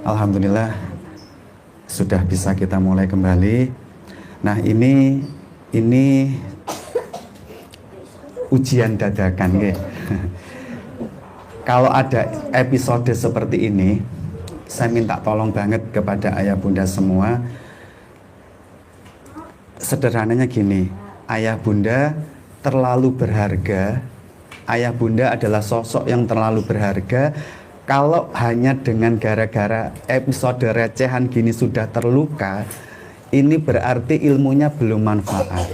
Alhamdulillah sudah bisa kita mulai kembali. Nah, ini ujian dadakan ya. Kalau ada episode seperti ini, saya minta tolong banget kepada ayah bunda semua. Sederhananya gini, ayah bunda terlalu berharga. Ayah bunda adalah sosok yang terlalu berharga. Kalau hanya dengan gara-gara episode recehan gini sudah terluka, ini berarti ilmunya belum manfaat.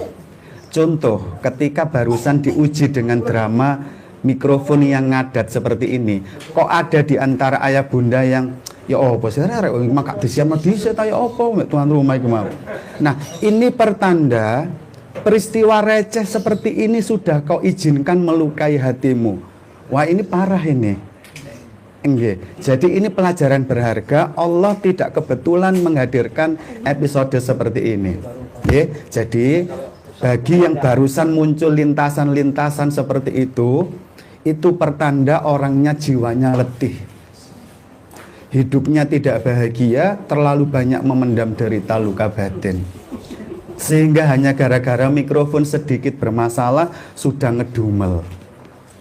Contoh, ketika barusan diuji dengan drama mikrofon yang ngadat seperti ini, kok ada di antara ayah bunda yang ya apa sih rek maka disiam dhisik ta ya apa tuan rumah iku mau. Nah, ini pertanda peristiwa receh seperti ini sudah kau izinkan melukai hatimu. Wah, ini parah ini. Enggak. Jadi ini pelajaran berharga. Allah tidak kebetulan menghadirkan episode seperti ini. Oke. Jadi bagi yang barusan muncul lintasan-lintasan seperti itu pertanda orangnya jiwanya letih. Hidupnya tidak bahagia, terlalu banyak memendam derita luka batin. Sehingga hanya gara-gara mikrofon sedikit bermasalah sudah ngedumel.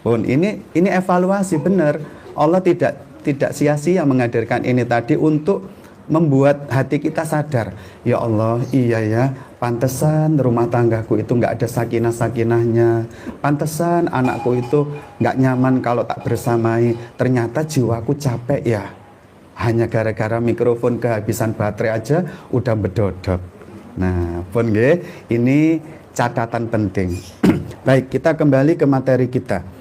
Pun ini evaluasi benar. Allah tidak sia-sia menghadirkan ini tadi untuk membuat hati kita sadar. Ya Allah, iya ya, pantesan rumah tanggaku itu nggak ada sakinah-sakinahnya. Pantesan anakku itu nggak nyaman kalau tak bersamai. Ternyata jiwaku capek ya. Hanya gara-gara mikrofon kehabisan baterai aja udah bedodok. Nah, pun ini catatan penting. Baik, kita kembali ke materi kita.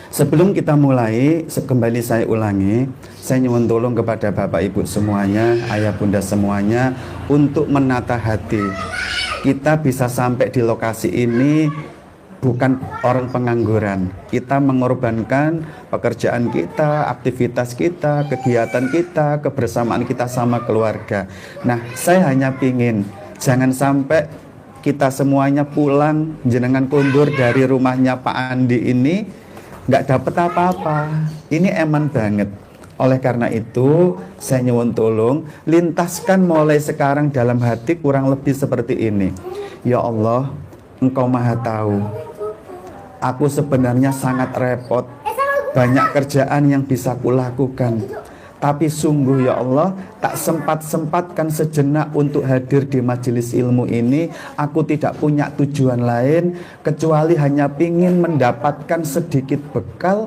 Sebelum kita mulai, kembali saya ulangi, saya nyuwun tolong kepada Bapak Ibu semuanya, ayah bunda semuanya, untuk menata hati. Kita bisa sampai di lokasi ini bukan orang pengangguran. Kita mengorbankan pekerjaan kita, aktivitas kita, kegiatan kita, kebersamaan kita sama keluarga. Nah, saya hanya pingin, jangan sampai kita semuanya pulang, jenengan kondur dari rumahnya Pak Andi ini, nggak dapat apa-apa. Ini eman banget. Oleh karena itu saya nyuwun tolong lintaskan mulai sekarang dalam hati kurang lebih seperti ini. Ya Allah, Engkau Maha Tahu, aku sebenarnya sangat repot, banyak kerjaan yang bisa kulakukan, tapi sungguh ya Allah, tak sempat-sempatkan sejenak untuk hadir di majelis ilmu ini. Aku tidak punya tujuan lain kecuali hanya ingin mendapatkan sedikit bekal,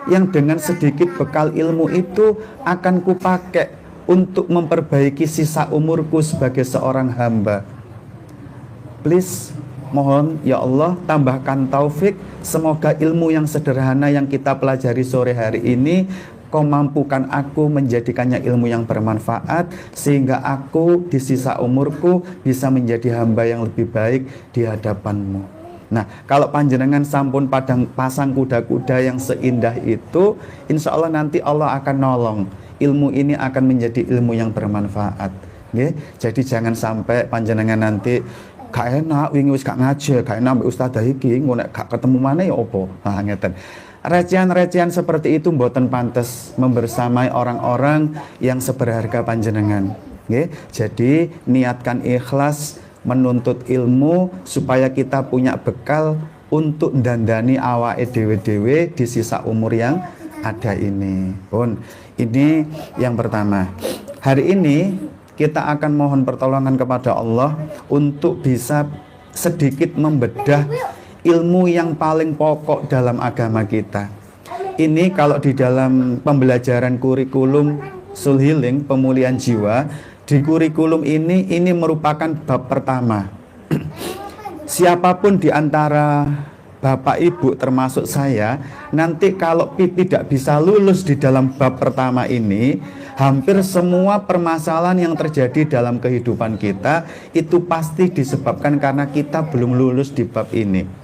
yang dengan sedikit bekal ilmu itu akan kupakai untuk memperbaiki sisa umurku sebagai seorang hamba. Please, mohon ya Allah, tambahkan taufik. Semoga ilmu yang sederhana yang kita pelajari sore hari ini Kau mampukan aku menjadikannya ilmu yang bermanfaat, sehingga aku di sisa umurku bisa menjadi hamba yang lebih baik di hadapanmu. Nah, kalau panjenengan sampun pasang kuda-kuda yang seindah itu, insya Allah nanti Allah akan nolong. Ilmu ini akan menjadi ilmu yang bermanfaat. Jadi jangan sampai panjenengan nanti gak enak, wingi wis gak ngaji, gak enak mbek ustadzah iki, ngono gak ketemu mana ya opo. Nah, ngeten. Recehan-recehan seperti itu mboten pantes membersamai orang-orang yang seberharga panjenengan. Jadi niatkan ikhlas menuntut ilmu supaya kita punya bekal untuk dandani awake dhewe-dhewe di sisa umur yang ada ini. Pun ini yang pertama. Hari ini kita akan mohon pertolongan kepada Allah untuk bisa sedikit membedah ilmu yang paling pokok dalam agama kita. Ini kalau di dalam pembelajaran kurikulum Soul Healing, pemulihan jiwa, di kurikulum ini merupakan bab pertama. Siapapun di antara Bapak Ibu termasuk saya, nanti kalau tidak bisa lulus di dalam bab pertama ini, hampir semua permasalahan yang terjadi dalam kehidupan kita itu pasti disebabkan karena kita belum lulus di bab ini.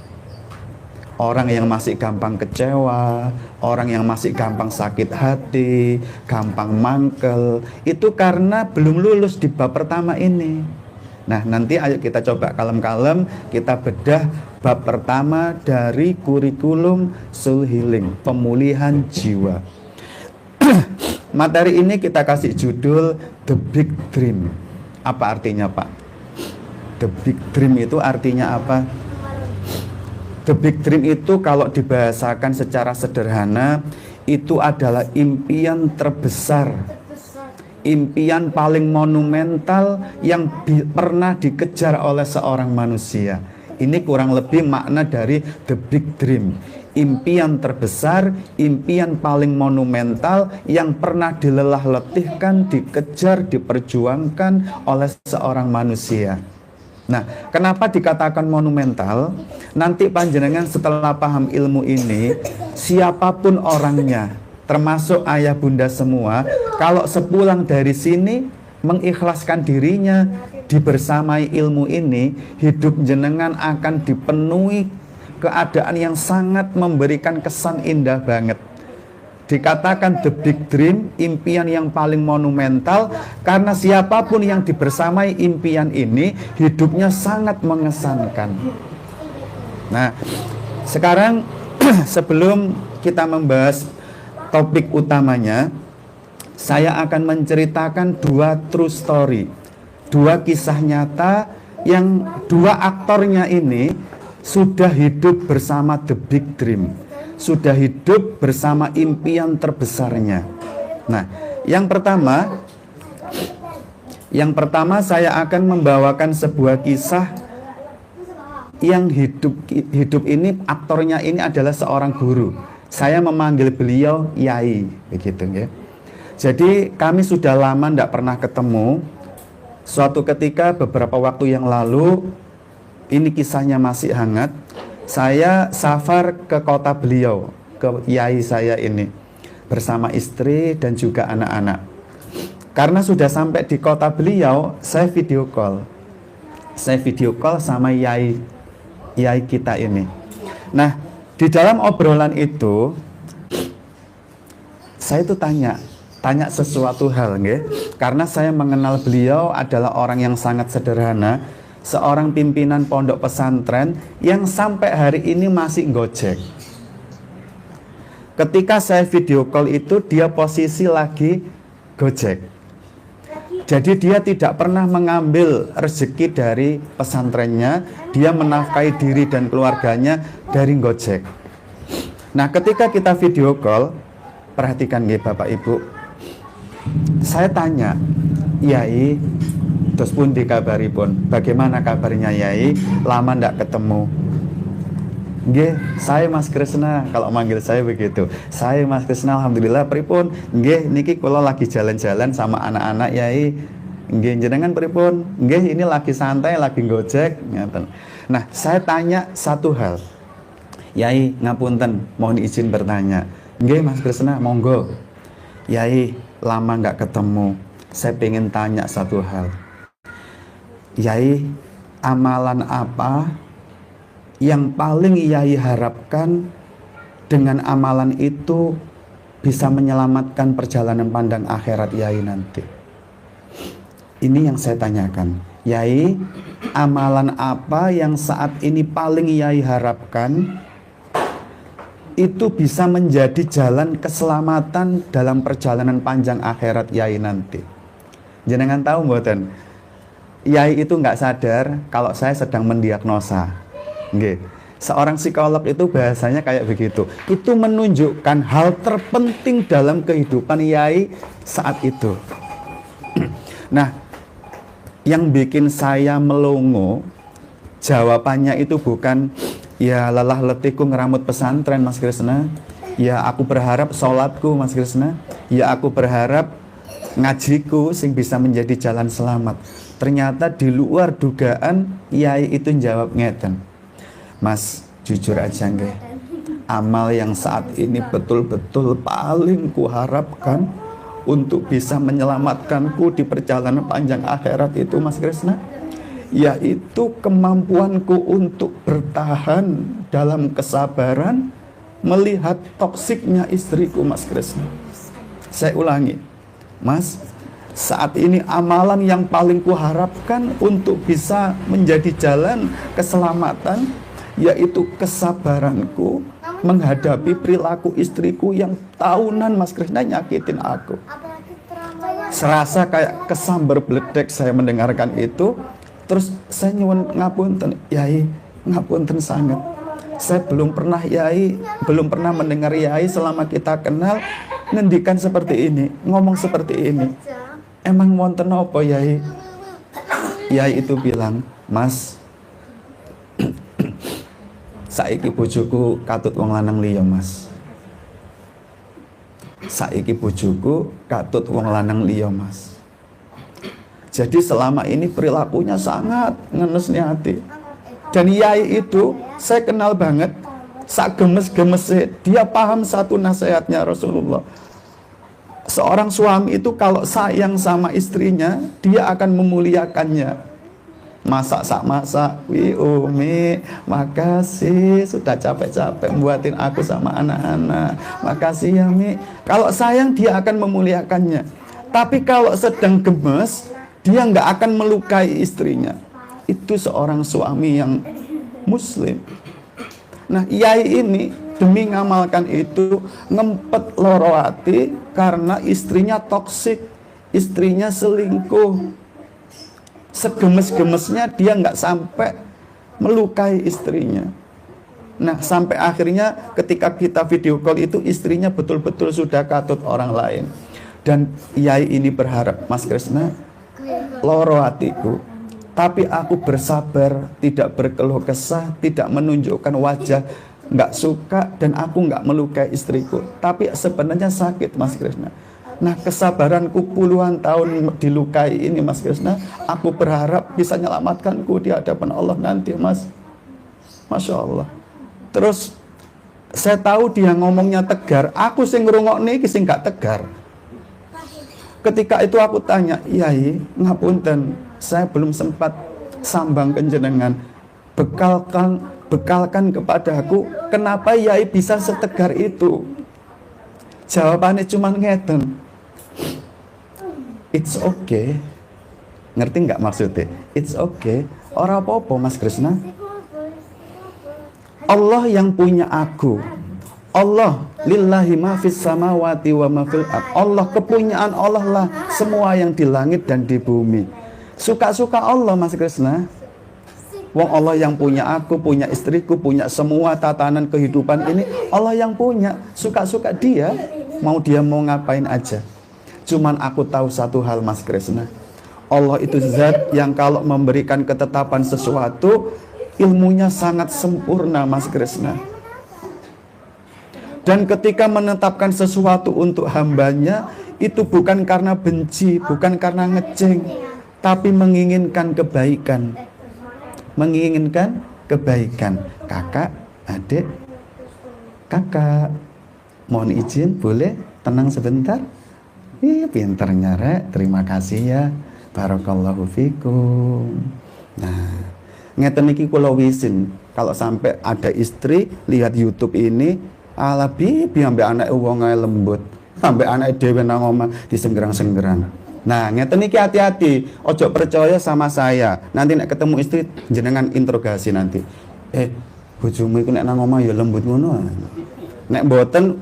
Orang yang masih gampang kecewa, orang yang masih gampang sakit hati, gampang mangkel, itu karena belum lulus di bab pertama ini. Nah, nanti ayo kita coba kalem-kalem, kita bedah bab pertama dari kurikulum Soul Healing, pemulihan jiwa. Materi ini kita kasih judul The Big Dream. Apa artinya, Pak? The Big Dream itu artinya apa? The Big Dream itu kalau dibahasakan secara sederhana, itu adalah impian terbesar, impian paling monumental yang pernah dikejar oleh seorang manusia. Ini kurang lebih makna dari The Big Dream. Impian terbesar, impian paling monumental yang pernah dilelah letihkan, dikejar, diperjuangkan oleh seorang manusia. Nah, kenapa dikatakan monumental? Nanti panjenengan setelah paham ilmu ini, siapapun orangnya, termasuk ayah bunda semua, kalau sepulang dari sini mengikhlaskan dirinya, dibersamai ilmu ini, hidup jenengan akan dipenuhi keadaan yang sangat memberikan kesan indah banget. Dikatakan The Big Dream, impian yang paling monumental, karena siapapun yang dibersamai impian ini, hidupnya sangat mengesankan. Nah, sekarang sebelum kita membahas topik utamanya, saya akan menceritakan dua true story, dua kisah nyata yang dua aktornya ini sudah hidup bersama The Big Dream, sudah hidup bersama impian terbesarnya. Nah, yang pertama saya akan membawakan sebuah kisah yang hidup ini, aktornya ini adalah seorang guru. Saya memanggil beliau Yai, begitu ya. Jadi kami sudah lama tidak pernah ketemu. Suatu ketika beberapa waktu yang lalu, ini kisahnya masih hangat, saya safar ke kota beliau, ke Yai saya ini, bersama istri dan juga anak-anak. Karena sudah sampai di kota beliau, saya video call. Saya video call sama Yai kita ini. Nah, di dalam obrolan itu, saya itu tanya sesuatu hal, nggih. Karena saya mengenal beliau adalah orang yang sangat sederhana, seorang pimpinan pondok pesantren yang sampai hari ini masih gojek. Ketika saya video call itu, dia posisi lagi gojek. Jadi dia tidak pernah mengambil rezeki dari pesantrennya, dia menafkahi diri dan keluarganya dari gojek. Nah, ketika kita video call, perhatikan nggih Bapak Ibu, saya tanya, Yai, terus pun dikabaripun, bagaimana kabarnya Yai? Lama ndak ketemu. Nggih, saya Mas Kresna, kalau manggil saya begitu. Saya Mas Kresna, alhamdulillah pripun. Nggih, niki kula lagi jalan-jalan sama anak-anak Yai. Nggih, jenengan pripun? Nggih, ini lagi santai, lagi gojek. Nah, saya tanya satu hal. Yai, ngapunten, mohon izin bertanya. Nggih, Mas Kresna, monggo. Yai, lama nggak ketemu. Saya pengen tanya satu hal. Yai, amalan apa yang paling Yai harapkan dengan amalan itu bisa menyelamatkan perjalanan pandang akhirat Yai nanti? Ini yang saya tanyakan. Yai, amalan apa yang saat ini paling Yai harapkan itu bisa menjadi jalan keselamatan dalam perjalanan panjang akhirat Yai nanti? Jenengan tahu mboten? Yai itu nggak sadar kalau saya sedang mendiagnosa. Nggih. Seorang psikolog itu bahasanya kayak begitu. Itu menunjukkan hal terpenting dalam kehidupan Yai saat itu. Nah, yang bikin saya melongo, jawabannya itu bukan, ya lelah letihku ngeramut pesantren Mas Kresna, ya aku berharap sholatku Mas Kresna, ya aku berharap ngajiku sing bisa menjadi jalan selamat. Ternyata di luar dugaan Yai itu jawab ngeten, Mas, jujur aja nggih, amal yang saat ini betul-betul paling kuharapkan untuk bisa menyelamatkanku di perjalanan panjang akhirat itu Mas Kresna, yaitu kemampuanku untuk bertahan dalam kesabaran melihat toksiknya istriku Mas Kresna. Saya ulangi, Mas, saat ini amalan yang paling kuharapkan untuk bisa menjadi jalan keselamatan yaitu kesabaranku menghadapi perilaku istriku yang tahunan Mas Krisna nyakitin aku. Serasa kayak kesambar bledek saya mendengarkan itu. Terus saya nyuwun ngapunten, Yai, ngapunten sangat. Saya belum pernah mendengar Yai selama kita kenal ngendikan seperti ini, ngomong seperti ini. Emang wonten apa Yai? Yai itu bilang, Mas, saiki bojoku katut wong lanang liya, Mas. Saiki bojoku katut wong lanang liya, Mas. Jadi selama ini perilakunya sangat ngenesnya hati. Dan Yai itu saya kenal banget, sak gemes-gemesnya dia paham satu nasihatnya Rasulullah. Seorang suami itu kalau sayang sama istrinya, dia akan memuliakannya. Masak, wi Umi, makasih sudah capek-capek buatin aku sama anak-anak. Makasih ya Mi. Kalau sayang dia akan memuliakannya. Tapi kalau sedang gemes, dia nggak akan melukai istrinya. Itu seorang suami yang muslim. Nah, Yai ini demi ngamalkan itu ngempet loro hati karena istrinya toksik, istrinya selingkuh. Segemes-gemesnya dia nggak sampai melukai istrinya. Nah, sampai akhirnya ketika kita video call itu istrinya betul-betul sudah katut orang lain. Dan Yai ini berharap, Mas Krisna, loro hatiku, tapi aku bersabar, tidak berkeluh kesah, tidak menunjukkan wajah nggak suka, dan aku nggak melukai istriku. Tapi sebenarnya sakit, Mas Krisna. Nah, kesabaranku puluhan tahun dilukai ini, Mas Krisna, aku berharap bisa menyelamatkanku di hadapan Allah nanti, Mas. Masya Allah. Terus saya tahu dia ngomongnya tegar, aku sing ngrungokne iki sing gak tegar. Ketika itu aku tanya, Yai, ngapunten, saya belum sempat sambang kenjenengan. Bekalkan kepadaku, kenapa Yai bisa setegar itu? Jawabannya cuma ngeten, it's okay. Ngerti nggak maksudnya? It's okay. Ora apa-apa, Mas Krisna. Allah yang punya aku. Allah, lillahi ma fis samawati wa ma fil ard. Allah, kepunyaan Allah lah semua yang di langit dan di bumi. Suka-suka Allah, Mas Krisna. Wong Allah yang punya aku, punya istriku, punya semua tatanan kehidupan ini, Allah yang punya. Suka-suka dia, dia mau ngapain aja. Cuman aku tahu satu hal, Mas Krisna. Allah itu zat yang kalau memberikan ketetapan sesuatu, ilmunya sangat sempurna, Mas Krisna. Dan ketika menetapkan sesuatu untuk hambanya, itu bukan karena benci, bukan karena ngeceng, tapi menginginkan kebaikan. Menginginkan kebaikan. Kakak, adik, kakak, mohon izin, boleh tenang sebentar? Ih, pinternya Rek, terima kasih ya. Barakallahu fikum. Nah, ngeten iki kula wisin, kalau sampai ada istri lihat YouTube ini, ala bibi ambek anak wong ae lembut, ambek anak dhewe nang omah disenggerang-senggerang. Nah, ngeten iki hati-hati, ojo percaya sama saya. Nanti nek ketemu istri jenengan interogasi nanti. Bojomu iku nek nang omah ya lembut ngono. Nek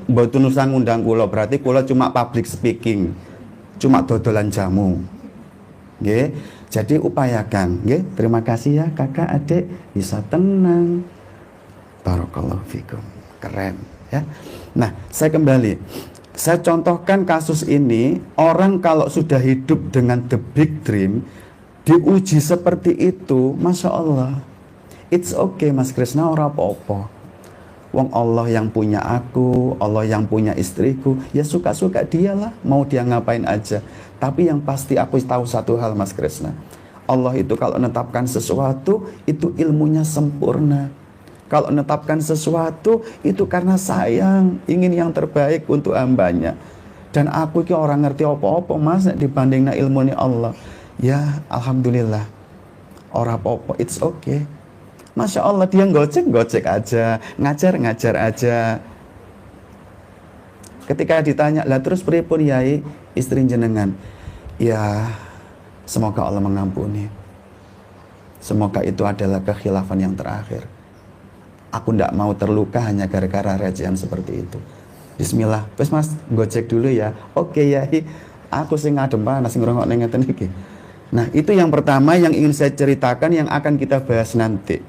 mboten usah ngundang kula, berarti kula cuma public speaking. Cuma dodolan jamu. Nggih. Jadi upayakan, nggih. Terima kasih ya kakak, adik, bisa tenang. Barakallahu fikum. Keren. Ya. Nah, saya kembali. Saya contohkan kasus ini, orang kalau sudah hidup dengan the big dream, diuji seperti itu, Masya Allah. It's okay, Mas Krisna, ora apa-apa. Wong Allah yang punya aku, Allah yang punya istriku, ya suka-suka dialah, mau dia ngapain aja. Tapi yang pasti aku tahu satu hal, Mas Krisna. Allah itu kalau menetapkan sesuatu, itu ilmunya sempurna. Kalau menetapkan sesuatu itu karena sayang, ingin yang terbaik untuk hambanya. Dan aku ki orang ngerti apa-apa, Mas, dibandingna ilmu ni Allah. Ya, alhamdulillah. Ora apa-apa, it's okay. Masya Allah, dia gocek aja, ngajar aja. Ketika ditanya, lah terus pripun Yai istri jenengan? Ya, semoga Allah mengampuni. Semoga itu adalah kekhilafan yang terakhir. Aku ndak mau terluka hanya gara-gara recehan seperti itu. Bismillah, wes mas, gojek dulu ya. Oke ya, aku sing ngadem panas sing ngrungokne ngeten iki. Nah, itu yang pertama yang ingin saya ceritakan yang akan kita bahas nanti.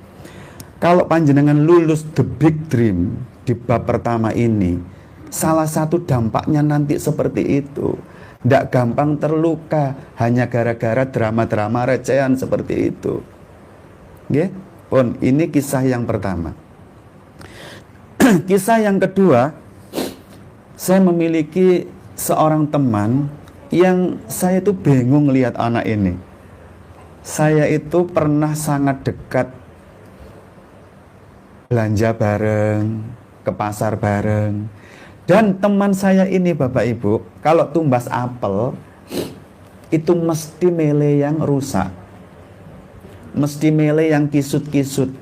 Kalau panjenengan lulus the big dream di bab pertama ini, salah satu dampaknya nanti seperti itu. Ndak gampang terluka hanya gara-gara drama-drama recehan seperti itu. Nggih? Pun ini kisah yang pertama. Kisah yang kedua, saya memiliki seorang teman yang saya itu bingung lihat anak ini. Saya itu pernah sangat dekat belanja bareng, ke pasar bareng. Dan teman saya ini Bapak Ibu, kalau tumbas apel itu mesti mele yang rusak. Mesti mele yang kisut-kisut.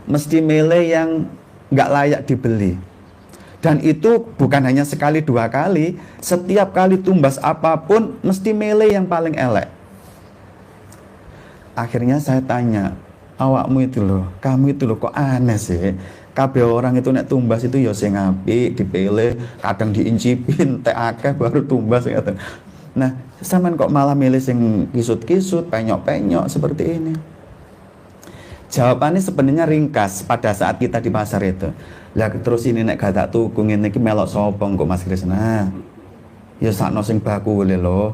Mesti mele yang nggak layak dibeli. Dan itu bukan hanya sekali dua kali, setiap kali tumbas apapun mesti mele yang paling elek. Akhirnya saya tanya, awakmu itu loh, kamu itu loh kok aneh sih. Kabeh orang itu nek tumbas itu ya sing apik, dipilih, kadang diincipin, teh akeh baru tumbas gitu. Nah, sampean kok malah milih sing kisut-kisut, penyok-penyok seperti ini. Jawabannya sebenarnya ringkas pada saat kita di pasar itu. Lah terus ini nek gak tak tuku ngene iki melok sapa kok Mas Krisna? Ya sakno sing baku le lho.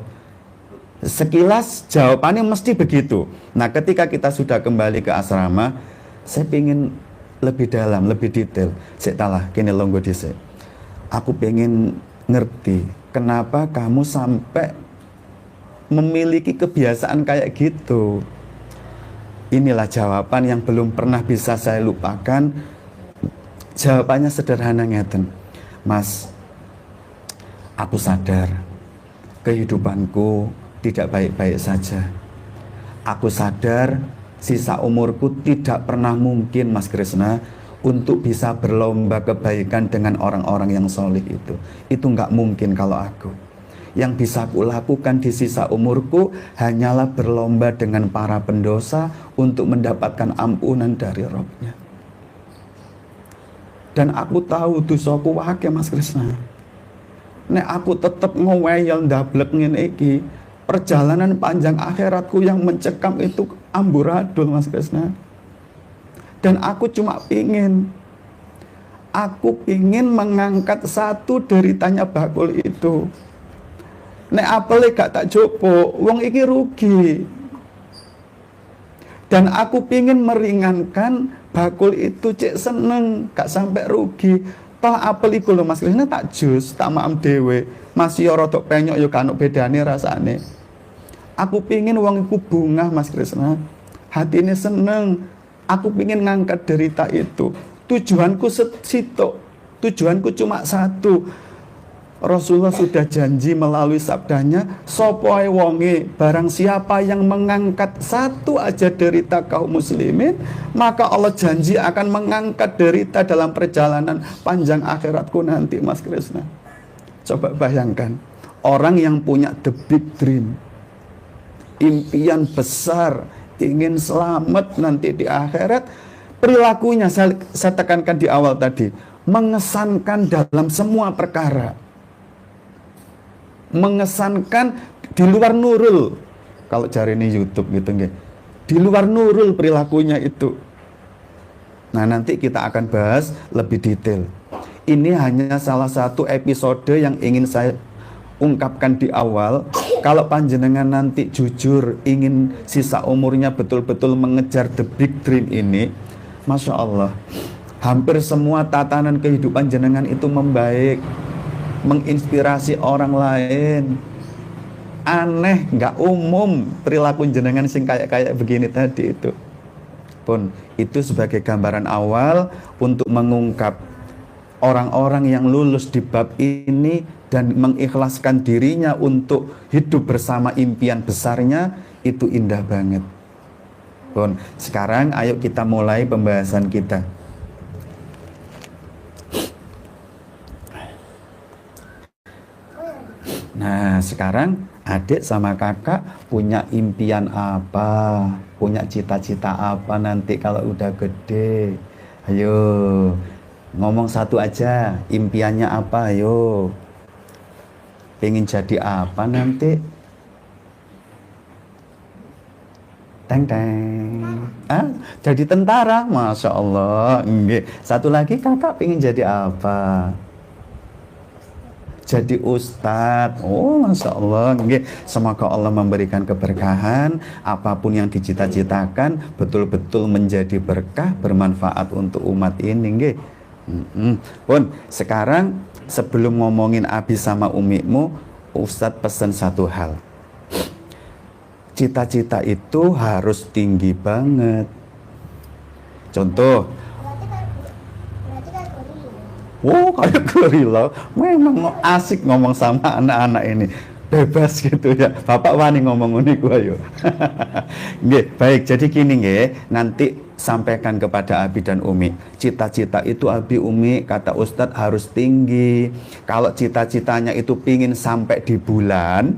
Sekilas jawabannya mesti begitu. Nah, ketika kita sudah kembali ke asrama, saya ingin lebih dalam, lebih detail. Sik talah kene longgo dhisik. Aku pengen ngerti kenapa kamu sampai memiliki kebiasaan kayak gitu. Inilah jawaban yang belum pernah bisa saya lupakan. Jawabannya sederhana ngeten. Mas, aku sadar kehidupanku tidak baik-baik saja. Aku sadar sisa umurku tidak pernah mungkin Mas Krisna untuk bisa berlomba kebaikan dengan orang-orang yang solih itu. Itu nggak mungkin kalau aku. Yang bisa kulakukan di sisa umurku hanyalah berlomba dengan para pendosa untuk mendapatkan ampunan dari Rabb-Nya. Dan aku tahu dosaku wake Mas Krisna. Nek aku tetep ngeweyel ndablek ngene iki, perjalanan panjang akhiratku yang mencekam itu amburadul Mas Krisna. Dan aku cuma pingin mengangkat satu deritanya bakul itu. Nek apele gak tak jopo, wong iki rugi. Dan aku pingin meringankan bakul itu cek seneng, gak sampai rugi. Toh apel iku lho Mas Krisna tak jus, tak maem dhewe. Masih ora tok penyok ya kanuk bedane rasane. Aku pingin wong iku bungah Mas Krisna. Hatine seneng. Aku pingin ngangkat derita itu. Tujuanku sitok. Tujuanku cuma satu. Rasulullah sudah janji melalui sabdanya, sapa ae wonge, barang siapa yang mengangkat satu aja derita kaum muslimin, maka Allah janji akan mengangkat derita dalam perjalanan panjang akhiratku nanti Mas Krisna. Coba bayangkan, orang yang punya the big dream, impian besar, ingin selamat nanti di akhirat, perilakunya saya tekankan di awal tadi, mengesankan dalam semua perkara. Mengesankan di luar nurul, kalau cari ini YouTube gitu nggih, di luar nurul perilakunya itu. Nah, nanti kita akan bahas lebih detail. Ini hanya salah satu episode yang ingin saya ungkapkan di awal. Kalau panjenengan nanti jujur ingin sisa umurnya betul-betul mengejar the big dream ini, Masya Allah, hampir semua tatanan kehidupan jenengan itu membaik, menginspirasi orang lain. Aneh, nggak umum perilaku jenengan sing kayak begini tadi itu. Pun itu sebagai gambaran awal untuk mengungkap orang-orang yang lulus di bab ini dan mengikhlaskan dirinya untuk hidup bersama impian besarnya, itu indah banget. Pun sekarang ayo kita mulai pembahasan kita. Nah, sekarang adik sama kakak punya impian apa? Punya cita-cita apa nanti kalau udah gede? Ayo, ngomong satu aja, impiannya apa? Ayo, pengen jadi apa nanti? Teng teng. Jadi tentara, masya Allah. Nggih. Satu lagi kakak pengen jadi apa? Jadi ustadz. Oh, masya Allah. Nggih. Semoga Allah memberikan keberkahan. Apapun yang dicita-citakan betul-betul menjadi berkah, bermanfaat untuk umat ini. Nggih. Pun sekarang sebelum ngomongin Abi sama Umimu, Ustadz pesan satu hal. Cita-cita itu harus tinggi banget. Contoh, wow, kayak gorila. Memang asik ngomong sama anak-anak ini. Bebas gitu ya. Bapak wani ngomong ini gua yuk. Nggih, baik. Jadi gini nggih, nanti sampaikan kepada Abi dan Umi. Cita-cita itu Abi Umi kata Ustadz harus tinggi. Kalau cita-citanya itu pingin sampai di bulan,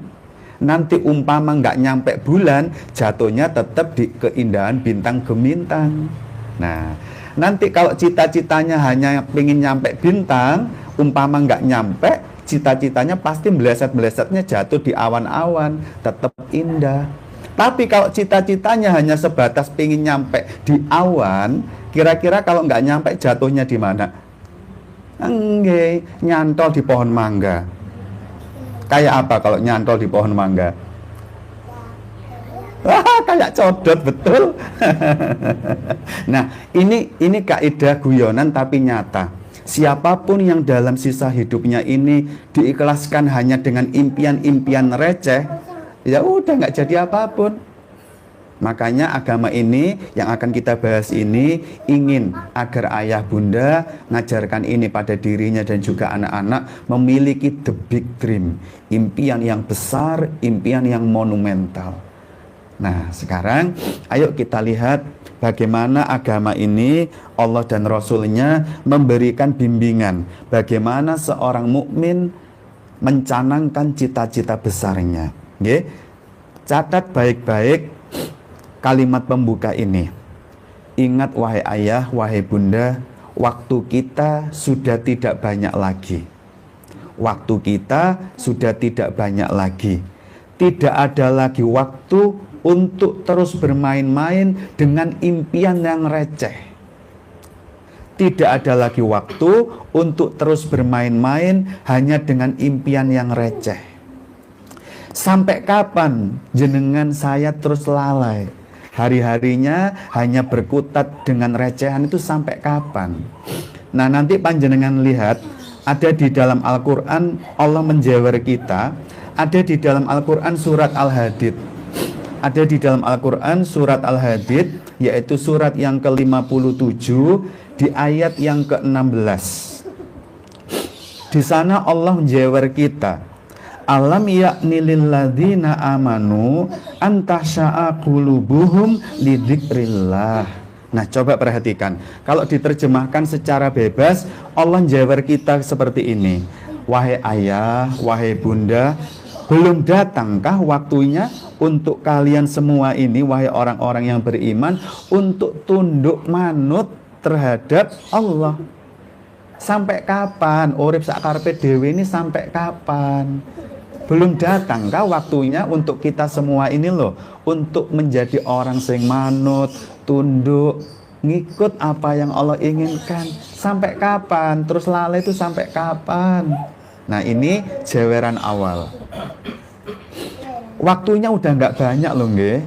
nanti umpama nggak nyampe bulan, jatuhnya tetap di keindahan bintang gemintang. Nah, nanti kalau cita-citanya hanya pingin nyampe bintang, umpama nggak nyampe, cita-citanya pasti meleset-melesetnya jatuh di awan-awan, tetap indah. Tapi kalau cita-citanya hanya sebatas pingin nyampe di awan, kira-kira kalau nggak nyampe jatuhnya di mana? Enggak, nyantol di pohon mangga. Kayak apa kalau nyantol di pohon mangga? Wah, kayak codot betul. Nah, ini kaidah guyonan tapi nyata. Siapapun yang dalam sisa hidupnya ini diikhlaskan hanya dengan impian-impian receh, ya udah nggak jadi apapun. Makanya agama ini yang akan kita bahas ini ingin agar ayah bunda ngajarkan ini pada dirinya dan juga anak-anak memiliki the big dream, impian yang besar, impian yang monumental. Nah, sekarang ayo kita lihat bagaimana agama ini Allah dan Rasulnya memberikan bimbingan bagaimana seorang mukmin mencanangkan cita-cita besarnya. Nggih. Catat baik-baik kalimat pembuka ini. Ingat wahai ayah, wahai bunda, waktu kita sudah tidak banyak lagi. Waktu kita sudah tidak banyak lagi. Tidak ada lagi waktu untuk terus bermain-main dengan impian yang receh. Tidak ada lagi waktu untuk terus bermain-main hanya dengan impian yang receh. Sampai kapan jenengan saya terus lalai? Hari-harinya hanya berkutat dengan recehan itu sampai kapan? Nah, nanti panjenengan lihat ada di dalam Al-Quran Allah menjewer kita. Ada di dalam Al-Quran surat Al-Hadid. Ada di dalam Al-Quran surat Al-Hadid, yaitu surat yang ke-57 di ayat yang ke-16. Di sana Allah menjewer kita. Alam yakni lilladzina amanu antasya'a qulubuhum lidzikrillah. Nah, coba perhatikan. Kalau diterjemahkan secara bebas, Allah menjewer kita seperti ini. Wahai ayah, wahai bunda, belum datangkah waktunya untuk kalian semua ini, wahai orang-orang yang beriman, untuk tunduk manut terhadap Allah? Sampai kapan? Urip sakarepe dhewe ini sampai kapan? Belum datangkah waktunya untuk kita semua ini loh, untuk menjadi orang sing manut, tunduk, ngikut apa yang Allah inginkan? Sampai kapan? Terus lalai itu sampai kapan? Nah, ini jeweran awal. Waktunya udah nggak banyak loh nggih.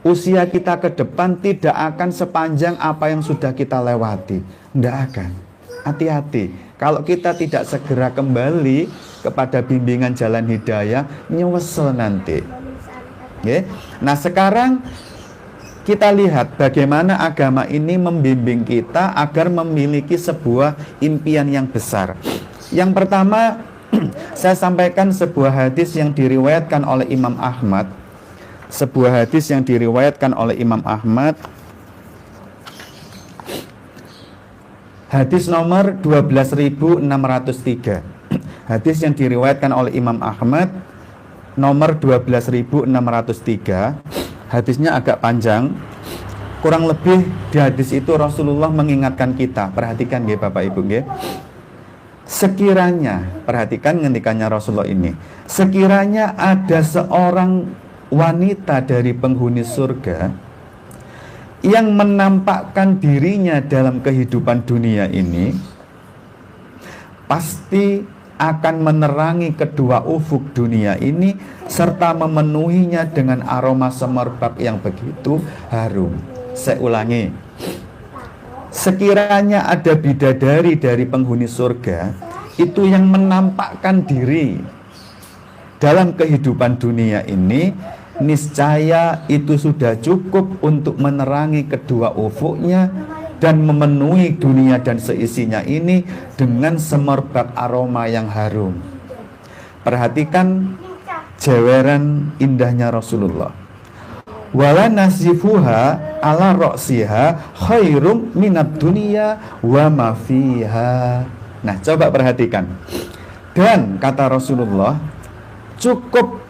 Usia kita ke depan tidak akan sepanjang apa yang sudah kita lewati. Nggak akan. Hati-hati. Kalau kita tidak segera kembali kepada bimbingan jalan hidayah, nyesel nanti. Nggih. Nah, sekarang kita lihat bagaimana agama ini membimbing kita agar memiliki sebuah impian yang besar. Yang pertama, saya sampaikan sebuah hadis yang diriwayatkan oleh Imam Ahmad. Sebuah hadis yang diriwayatkan oleh Imam Ahmad. Hadis nomor 12.603. Hadis yang diriwayatkan oleh Imam Ahmad nomor 12.603. Hadisnya agak panjang. Kurang lebih di hadis itu Rasulullah mengingatkan kita, perhatikan nggih Bapak Ibu nggih. Sekiranya, perhatikan ngendikannya Rasulullah ini, sekiranya ada seorang wanita dari penghuni surga yang menampakkan dirinya dalam kehidupan dunia ini, pasti akan menerangi kedua ufuk dunia ini serta memenuhinya dengan aroma semerbak yang begitu harum. Saya ulangi, sekiranya ada bidadari dari penghuni surga itu yang menampakkan diri dalam kehidupan dunia ini, niscaya itu sudah cukup untuk menerangi kedua ufuknya dan memenuhi dunia dan seisinya ini dengan semerbak aroma yang harum. Perhatikan jeweran indahnya Rasulullah. Wala nasifuha ala roksiha khairum minat dunia wa ma fiha. Nah, coba perhatikan. Dan kata Rasulullah, cukup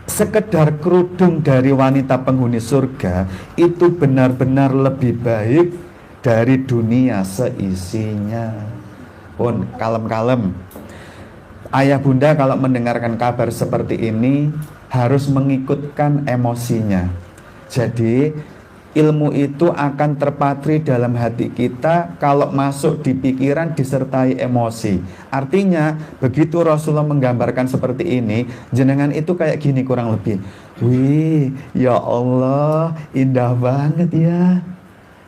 sekedar kerudung dari wanita penghuni surga itu benar-benar lebih baik dari dunia seisinya. Pun kalem-kalem. Ayah bunda kalau mendengarkan kabar seperti ini harus mengikutkan emosinya. Jadi ilmu itu akan terpatri dalam hati kita kalau masuk di pikiran disertai emosi. Artinya begitu Rasulullah menggambarkan seperti ini, jenengan itu kayak gini kurang lebih. Wih, ya Allah, indah banget ya.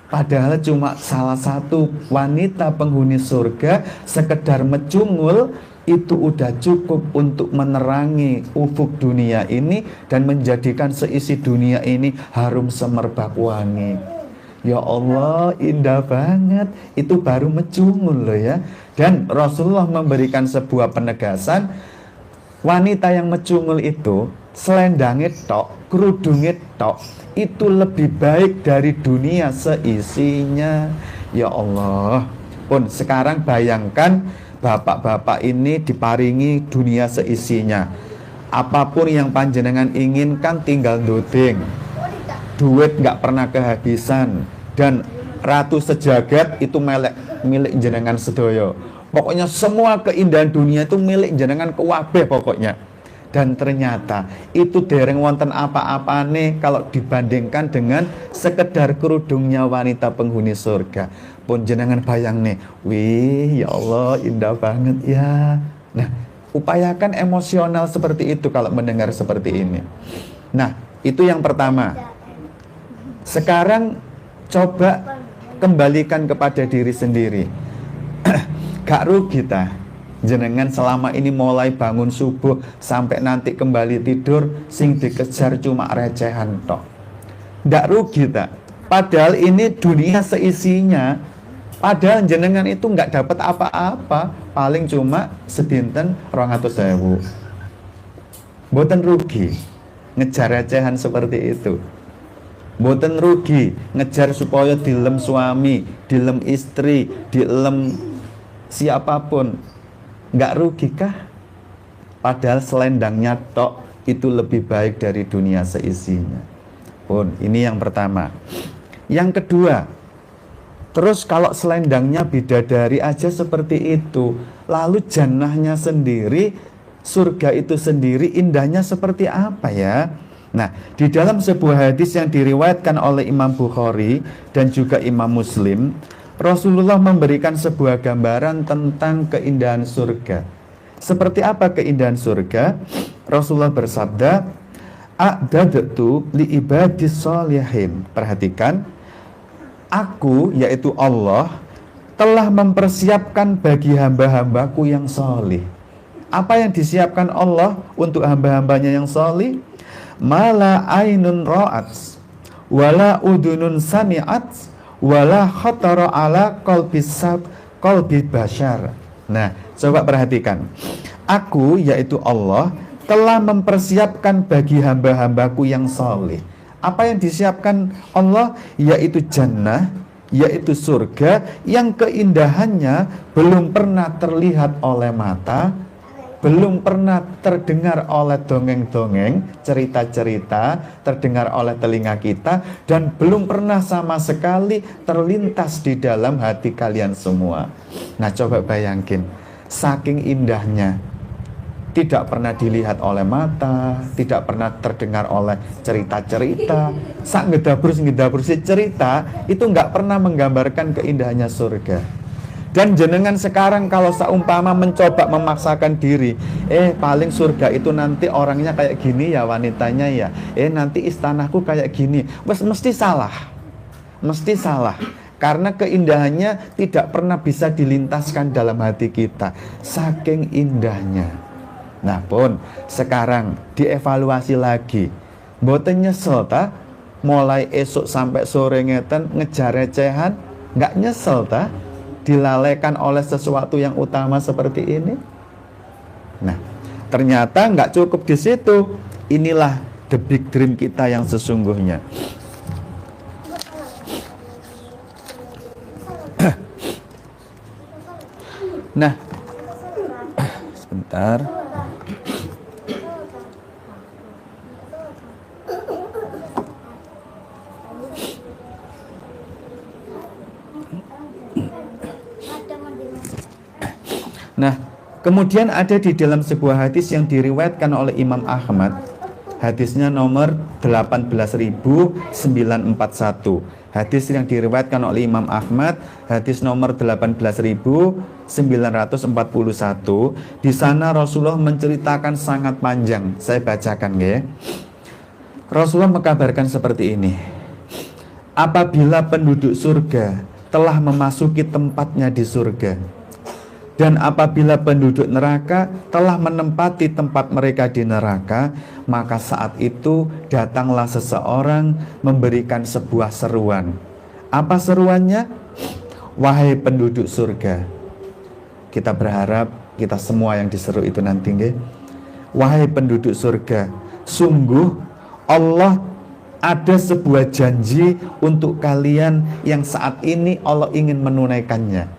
Padahal cuma salah satu wanita penghuni surga sekedar mecungul itu udah cukup untuk menerangi ufuk dunia ini dan menjadikan seisi dunia ini harum semerbak wangi. Ya Allah, indah banget. Itu baru mecungul loh ya. Dan Rasulullah memberikan sebuah penegasan, wanita yang mecungul itu selendangnya tok, kerudungnya tok, itu lebih baik dari dunia seisinya. Ya Allah. Pun sekarang bayangkan bapak-bapak ini diparingi dunia seisinya. Apapun yang panjenengan inginkan tinggal ndoding. Duit nggak pernah kehabisan. Dan ratu sejagat itu milik jenengan sedoyo. Pokoknya semua keindahan dunia itu milik jenengan kewabeh pokoknya. Dan ternyata itu dereng wonten apa-apa nih kalau dibandingkan dengan sekedar kerudungnya wanita penghuni surga. Pun jenengan bayang nih, wih ya Allah indah banget ya. Nah, upayakan emosional seperti itu kalau mendengar seperti ini. Nah, itu yang pertama. Sekarang coba kembalikan kepada diri sendiri. Gak rugi ta jenengan selama ini mulai bangun subuh sampai nanti kembali tidur sing dikejar cuma recehan tok. Gak rugi ta. Padahal ini dunia seisinya. Padahal jenengan itu nggak dapat apa-apa, paling cuma sedinten 200.000. Mboten rugi ngejar recehan seperti itu. Mboten rugi ngejar supaya dilem suami, dilem istri, dilem siapapun. Nggak rugi kah? Padahal selendangnya tok itu lebih baik dari dunia seisinya. Pun ini yang pertama. Yang kedua, terus kalau selendangnya bidadari aja seperti itu, lalu jannahnya sendiri, surga itu sendiri indahnya seperti apa ya? Nah, di dalam sebuah hadis yang diriwayatkan oleh Imam Bukhari dan juga Imam Muslim, Rasulullah memberikan sebuah gambaran tentang keindahan surga. Seperti apa keindahan surga? Rasulullah bersabda, "A'dadtu li ibadis sholihin." Perhatikan, aku, yaitu Allah, telah mempersiapkan bagi hamba-hambaku yang solih. Apa yang disiapkan Allah untuk hamba-hambanya yang solih? Mala ainun ra'at, wala udunun sami'at, wala khatara ala qalbi bashar. Nah, coba perhatikan. Aku, yaitu Allah, telah mempersiapkan bagi hamba-hambaku yang solih. Apa yang disiapkan Allah? Yaitu jannah, yaitu surga yang keindahannya belum pernah terlihat oleh mata, belum pernah terdengar oleh dongeng-dongeng, cerita-cerita, terdengar oleh telinga kita, dan belum pernah sama sekali terlintas di dalam hati kalian semua. Nah, coba bayangin, saking indahnya, tidak pernah dilihat oleh mata, tidak pernah terdengar oleh cerita-cerita, sak ngedabrus cerita, itu nggak pernah menggambarkan keindahannya surga. Dan jenengan sekarang kalau seumpama mencoba memaksakan diri, paling surga itu nanti orangnya kayak gini ya, wanitanya ya, nanti istanaku kayak gini, mesti salah, mesti salah. Karena keindahannya tidak pernah bisa dilintaskan dalam hati kita, saking indahnya. Nah pun sekarang dievaluasi lagi, mboten nyesel ta? Mulai esok sampai sore ngeten ngejar recehan, nggak nyesel ta? Dilalaikan oleh sesuatu yang utama seperti ini. Nah, ternyata nggak cukup di situ. Inilah the big dream kita yang sesungguhnya. Nah, sebentar. Nah, kemudian ada di dalam sebuah hadis yang diriwayatkan oleh Imam Ahmad. Hadisnya nomor 18.941. Hadis yang diriwayatkan oleh Imam Ahmad, hadis nomor 18.941. Di sana Rasulullah menceritakan sangat panjang. Saya bacakan ya. Rasulullah mengkabarkan seperti ini. Apabila penduduk surga telah memasuki tempatnya di surga, dan apabila penduduk neraka telah menempati tempat mereka di neraka, maka saat itu datanglah seseorang memberikan sebuah seruan. Apa seruannya? Wahai penduduk surga. Kita berharap kita semua yang diseru itu nanti nggih. Wahai penduduk surga, sungguh Allah ada sebuah janji untuk kalian yang saat ini Allah ingin menunaikannya.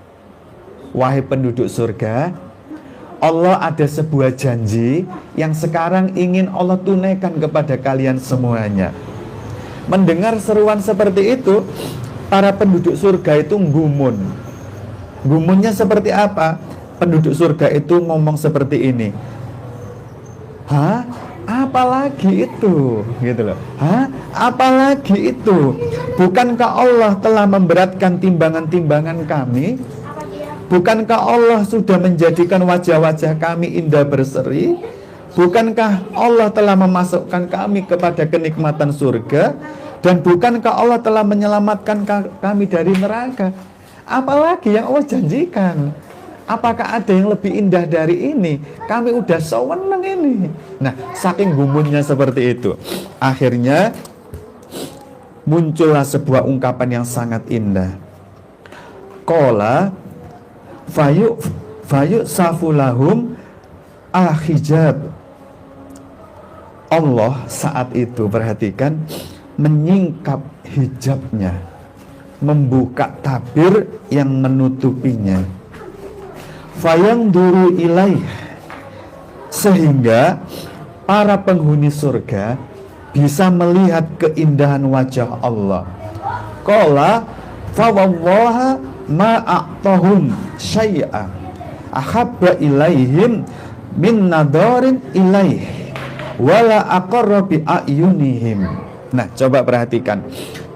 Wahai penduduk surga, Allah ada sebuah janji yang sekarang ingin Allah tunaikan kepada kalian semuanya. Mendengar seruan seperti itu, para penduduk surga itu gumun. Gumunnya seperti apa? Penduduk surga itu ngomong seperti ini. Hah? Apalagi itu? Gitu loh. Hah? Apalagi itu? Bukankah Allah telah memberatkan timbangan-timbangan kami? Bukankah Allah sudah menjadikan wajah-wajah kami indah berseri? Bukankah Allah telah memasukkan kami kepada kenikmatan surga? Dan bukankah Allah telah menyelamatkan kami dari neraka? Apalagi yang Allah janjikan? Apakah ada yang lebih indah dari ini? Kami udah seneng ini. Nah, saking gumunnya seperti itu, akhirnya muncullah sebuah ungkapan yang sangat indah. Qala fayu safulahum al-hijab. Allah saat itu, perhatikan, menyingkap hijabnya, membuka tabir yang menutupinya. Fayang duru ilaih, sehingga para penghuni surga bisa melihat keindahan wajah Allah. Qala fawallaha ma'a'tahum syai'a ahabba ilaihim min nadarin ilaih wala aqarra bi a'yunihim. Nah, coba perhatikan.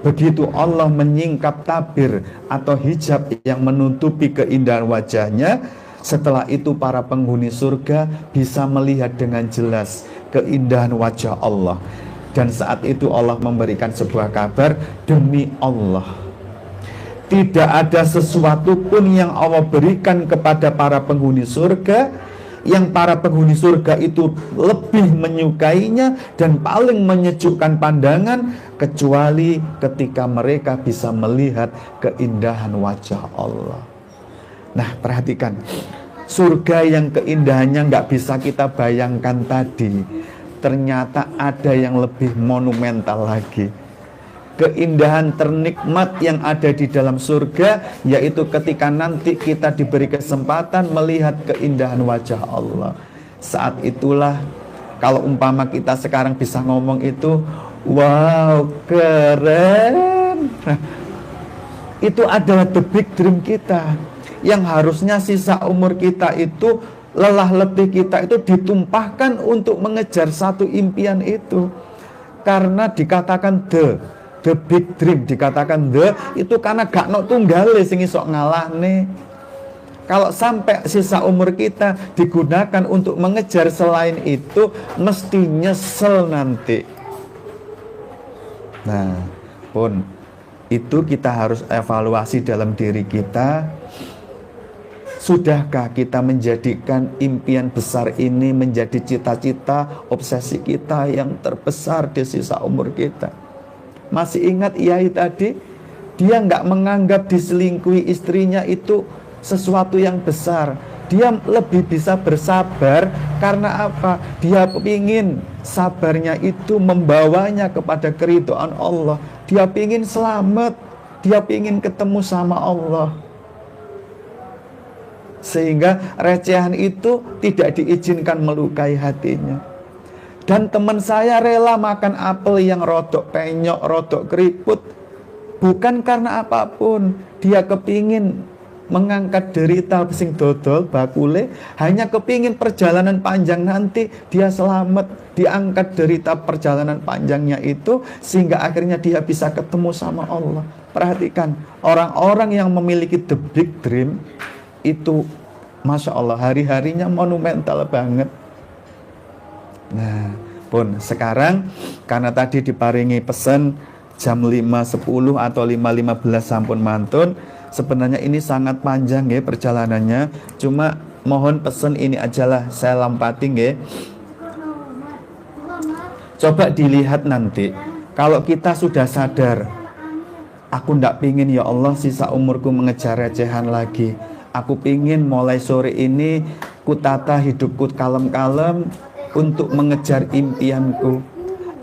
Begitu Allah menyingkap tabir atau hijab yang menutupi keindahan wajahnya, setelah itu para penghuni surga bisa melihat dengan jelas keindahan wajah Allah. Dan saat itu Allah memberikan sebuah kabar, demi Allah, tidak ada sesuatu pun yang Allah berikan kepada para penghuni surga yang para penghuni surga itu lebih menyukainya dan paling menyejukkan pandangan, kecuali ketika mereka bisa melihat keindahan wajah Allah. Nah, perhatikan, surga yang keindahannya nggak bisa kita bayangkan tadi, ternyata ada yang lebih monumental lagi. Keindahan ternikmat yang ada di dalam surga, yaitu ketika nanti kita diberi kesempatan melihat keindahan wajah Allah. saat itulah kalau umpama kita sekarang bisa ngomong itu, wow, keren. Itu adalah the big dream kita. Yang harusnya sisa umur kita itu, lelah letih kita itu ditumpahkan untuk mengejar satu impian itu. Karena dikatakan the big dream, dikatakan itu karena gak no tunggale sing iso ngalahne. Kalau sampai sisa umur kita digunakan untuk mengejar selain itu, mesti nyesel nanti. Nah, pun itu kita harus evaluasi dalam diri kita. Sudahkah kita menjadikan impian besar ini menjadi cita-cita, obsesi kita yang terbesar di sisa umur kita? Masih ingat Yai tadi? Dia nggak menganggap diselingkuhi istrinya itu sesuatu yang besar. Dia lebih bisa bersabar karena apa? Dia ingin sabarnya itu membawanya kepada keridhaan Allah. Dia ingin selamat. Dia ingin ketemu sama Allah. Sehingga recehan itu tidak diizinkan melukai hatinya. Dan teman saya rela makan apel yang rodok penyok, rodok keriput, bukan karena apapun. Dia kepingin mengangkat derita sing dodol bakule, hanya kepingin perjalanan panjang nanti dia selamat, diangkat derita perjalanan panjangnya itu, sehingga akhirnya dia bisa ketemu sama Allah. Perhatikan, orang-orang yang memiliki the big dream itu, Masya Allah, hari-harinya monumental banget. Nah, pun sekarang karena tadi diparingi pesan jam 5.10 atau 5.15 sampun mantun. Sebenarnya ini sangat panjang ya perjalanannya. Cuma mohon pesan ini ajalah saya lampati ya. Coba dilihat nanti, kalau kita sudah sadar, aku ndak pingin ya Allah sisa umurku mengejar recehan lagi. Aku pingin mulai sore ini kutata hidupku kalem-kalem untuk mengejar impianku.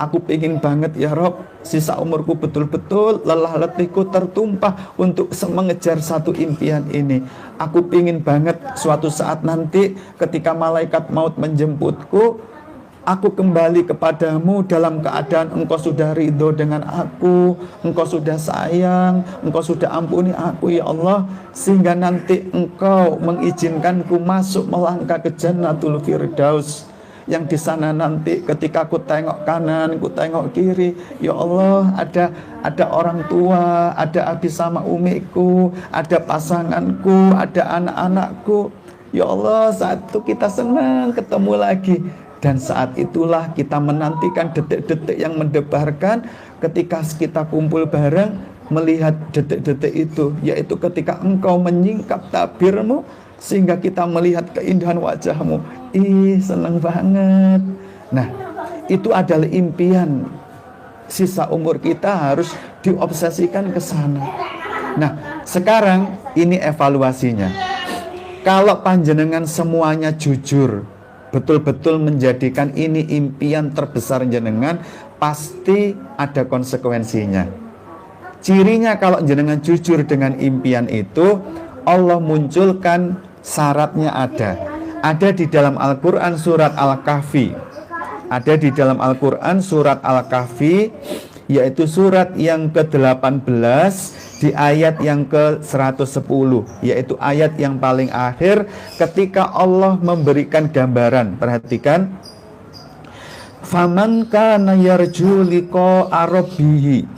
Aku pingin banget ya Rob, sisa umurku betul-betul lelah letihku tertumpah untuk mengejar satu impian ini. Aku pingin banget suatu saat nanti ketika malaikat maut menjemputku, aku kembali kepadamu dalam keadaan engkau sudah ridho dengan aku, engkau sudah sayang, engkau sudah ampuni aku ya Allah, sehingga nanti engkau mengizinkanku masuk melangkah ke Jannatul Firdaus. Yang di sana nanti ketika aku tengok kanan, aku tengok kiri, ya Allah, ada orang tua, ada abi sama umiku, ada pasanganku, ada anak-anakku. Ya Allah, saat itu kita senang ketemu lagi. Dan saat itulah kita menantikan detik-detik yang mendebarkan ketika kita kumpul bareng melihat detik-detik itu, yaitu ketika engkau menyingkap tabirmu sehingga kita melihat keindahan wajahmu. Ih, senang banget. Nah, itu adalah impian. Sisa umur kita harus diobsesikan ke sana. Nah, sekarang ini evaluasinya. Kalau panjenengan semuanya jujur, betul-betul menjadikan ini impian terbesar jenengan, pasti ada konsekuensinya. Cirinya kalau jenengan jujur dengan impian itu, Allah munculkan syaratnya ada. Ada di dalam Al-Quran surat Al-Kahfi. Ada di dalam Al-Quran surat Al-Kahfi, yaitu surat yang ke-18 di ayat yang ke-110, yaitu ayat yang paling akhir ketika Allah memberikan gambaran. Perhatikan. Faman kana yarju liqa'a rabbih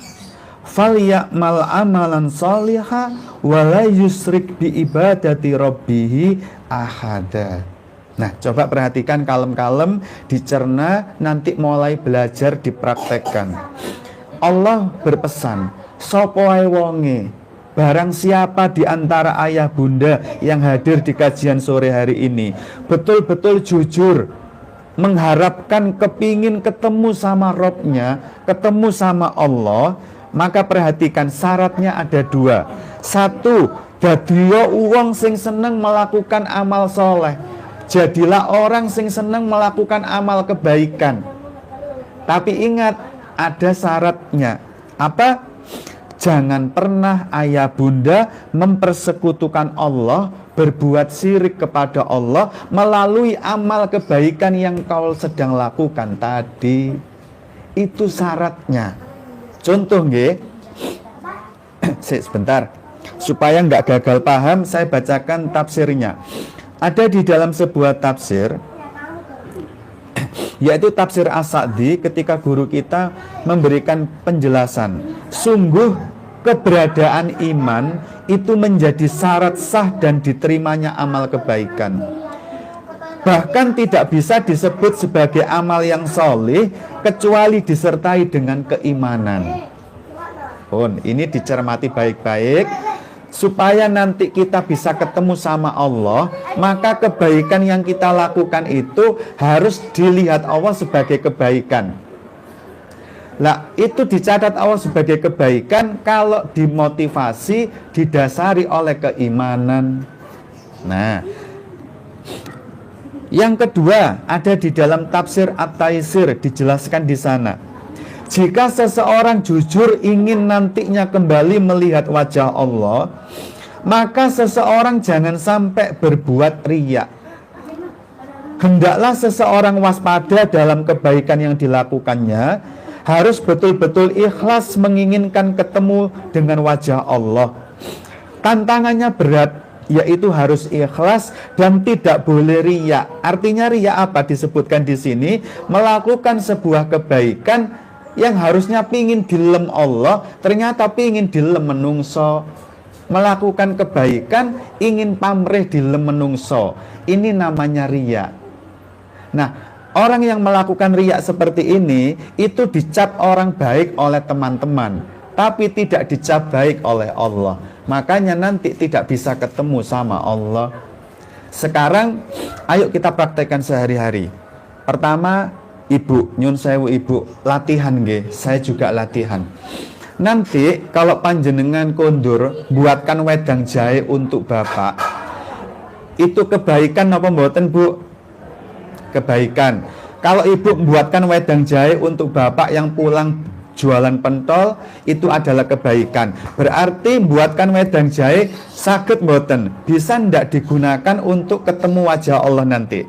falya'mal amalan shalihan wa la yusrik bi ibadati rabbih ahada. Nah, coba perhatikan kalem-kalem, dicerna, nanti mulai belajar dipraktekkan. Allah berpesan, sapa wae wonge, barang siapa di antara ayah bunda yang hadir di kajian sore hari ini betul-betul jujur mengharapkan, kepingin ketemu sama Robnya, ketemu sama Allah, maka perhatikan syaratnya ada dua. Satu, dadiyo uwong sing seneng melakukan amal soleh. Jadilah orang sing seneng melakukan amal kebaikan. Tapi ingat, ada syaratnya. Apa? Jangan pernah ayah bunda mempersekutukan Allah berbuat syirik kepada Allah melalui amal kebaikan yang kau sedang lakukan tadi. Itu syaratnya. Contoh nggih. Sebentar. Supaya nggak gagal paham, saya bacakan tafsirnya. Ada di dalam sebuah tafsir, yaitu tafsir As-Sa'di, ketika guru kita memberikan penjelasan. Sungguh keberadaan iman itu menjadi syarat sah dan diterimanya amal kebaikan. Bahkan tidak bisa disebut sebagai amal yang soleh kecuali disertai dengan keimanan. Ini dicermati baik-baik supaya nanti kita bisa ketemu sama Allah. Maka kebaikan yang kita lakukan itu harus dilihat Allah sebagai kebaikan. Lah, itu dicatat Allah sebagai kebaikan kalau dimotivasi, didasari oleh keimanan. Nah, yang kedua ada di dalam tafsir At-Taisir, dijelaskan di sana. Jika seseorang jujur ingin nantinya kembali melihat wajah Allah, maka seseorang jangan sampai berbuat riya. Hendaklah seseorang waspada dalam kebaikan yang dilakukannya, harus betul-betul ikhlas menginginkan ketemu dengan wajah Allah. Tantangannya berat, yaitu harus ikhlas dan tidak boleh riya. Artinya riya apa disebutkan di sini? Melakukan sebuah kebaikan yang harusnya pingin dilem Allah, ternyata pingin dilem menungso. Melakukan kebaikan ingin pamrih dilem menungso. Ini namanya riya. Nah, orang yang melakukan riya seperti ini itu dicap orang baik oleh teman-teman, tapi tidak dicap baik oleh Allah. Makanya nanti tidak bisa ketemu sama Allah. Sekarang ayo kita praktekkan sehari-hari. Pertama, Ibu, nyun sewu Ibu, latihan nggih, saya juga latihan. Nanti kalau panjenengan kondur buatkan wedang jahe untuk Bapak. Itu kebaikan apa mboten, Bu? Kebaikan. Kalau Ibu membuatkan wedang jahe untuk Bapak yang pulang jualan pentol, itu adalah kebaikan. Berarti buatkan wedang jahe saged mboten? Bisa ndak digunakan untuk ketemu wajah Allah nanti?